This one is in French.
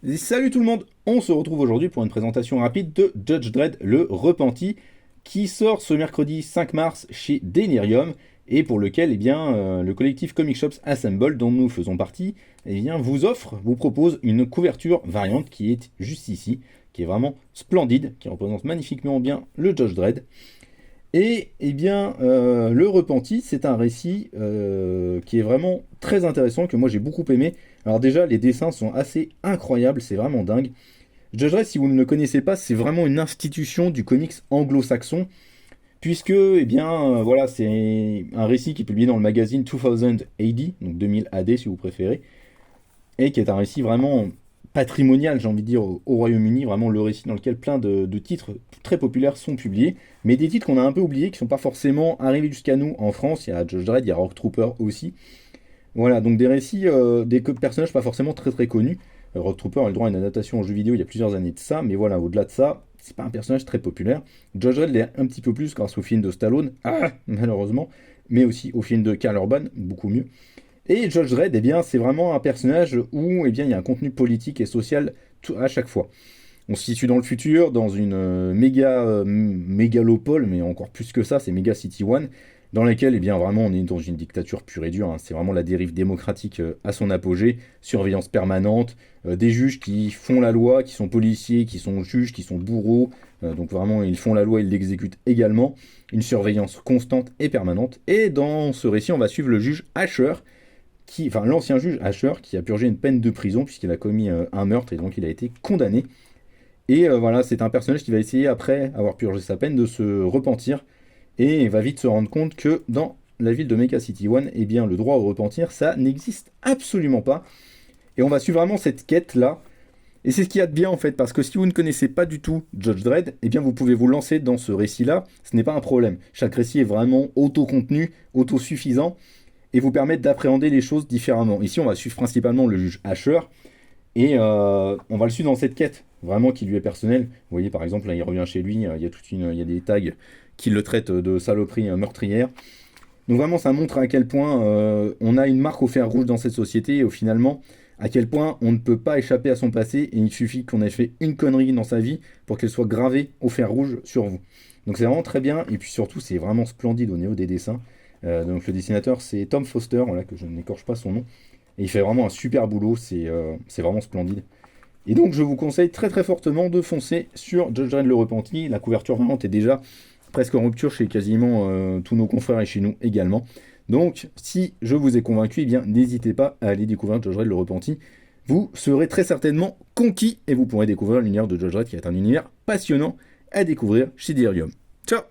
Et salut tout le monde, on se retrouve aujourd'hui pour une présentation rapide de Judge Dredd le Repenti qui sort ce mercredi 5 mars chez Delirium et pour lequel le collectif Comic Shops Assemble dont nous faisons partie vous propose une couverture variante qui est juste ici, qui est vraiment splendide, qui représente magnifiquement bien le Judge Dredd. Le Repenti, c'est un récit qui est vraiment très intéressant, que moi j'ai beaucoup aimé. Alors déjà, les dessins sont assez incroyables, c'est vraiment dingue. Judge Dredd, si vous ne le connaissez pas, c'est vraiment une institution du comics anglo-saxon, puisque, voilà, c'est un récit qui est publié dans le magazine 2000 AD, donc 2000 AD si vous préférez, et qui est un récit vraiment patrimonial, j'ai envie de dire, au Royaume-Uni, vraiment le récit dans lequel plein de titres très populaires sont publiés, mais des titres qu'on a un peu oubliés, qui sont pas forcément arrivés jusqu'à nous en France. Il y a Judge Dredd, il y a Rock Trooper aussi. Voilà, donc des récits, personnages pas forcément très très connus. Rock Trooper a le droit à une adaptation en jeu vidéo il y a plusieurs années de ça, mais voilà, au-delà de ça, c'est pas un personnage très populaire. Judge Dredd l'est un petit peu plus grâce au film de Stallone, malheureusement, mais aussi au film de Karl Urban, beaucoup mieux. Et Judge Dredd, c'est vraiment un personnage où il y a un contenu politique et social à chaque fois. On se situe dans le futur, dans une mégalopole, mais encore plus que ça, c'est Mega City One, dans laquelle, vraiment, on est dans une dictature pure et dure, hein. C'est vraiment la dérive démocratique à son apogée, surveillance permanente, des juges qui font la loi, qui sont policiers, qui sont juges, qui sont bourreaux, donc vraiment, ils font la loi, ils l'exécutent également, une surveillance constante et permanente. Et dans ce récit, on va suivre le juge Asher, l'ancien juge Asher, qui a purgé une peine de prison puisqu'il a commis un meurtre et donc il a été condamné. Et voilà, c'est un personnage qui va essayer, après avoir purgé sa peine, de se repentir et va vite se rendre compte que dans la ville de Mecha City One, le droit au repentir, ça n'existe absolument pas. Et on va suivre vraiment cette quête-là. Et c'est ce qu'il y a de bien en fait, parce que si vous ne connaissez pas du tout Judge Dredd, vous pouvez vous lancer dans ce récit-là, ce n'est pas un problème. Chaque récit est vraiment auto-contenu, autosuffisant, et vous permet d'appréhender les choses différemment. Ici, on va suivre principalement le juge Asher, et on va le suivre dans cette quête, vraiment qui lui est personnelle. Vous voyez, par exemple, là, il revient chez lui, il y a des tags qui le traitent de saloperie meurtrière. Donc vraiment, ça montre à quel point on a une marque au fer rouge dans cette société, et finalement, à quel point on ne peut pas échapper à son passé, et il suffit qu'on ait fait une connerie dans sa vie pour qu'elle soit gravée au fer rouge sur vous. Donc c'est vraiment très bien, et puis surtout, c'est vraiment splendide au niveau des dessins. Donc le dessinateur, c'est Tom Foster, voilà, que je n'écorche pas son nom. Et il fait vraiment un super boulot, c'est vraiment splendide. Et donc je vous conseille très très fortement de foncer sur Judge Dredd le Repenti. La couverture vraiment est déjà presque en rupture chez quasiment tous nos confrères et chez nous également. Donc si je vous ai convaincu, n'hésitez pas à aller découvrir Judge Dredd le Repenti. Vous serez très certainement conquis et vous pourrez découvrir l'univers de Judge Dredd qui est un univers passionnant à découvrir chez Delirium. Ciao!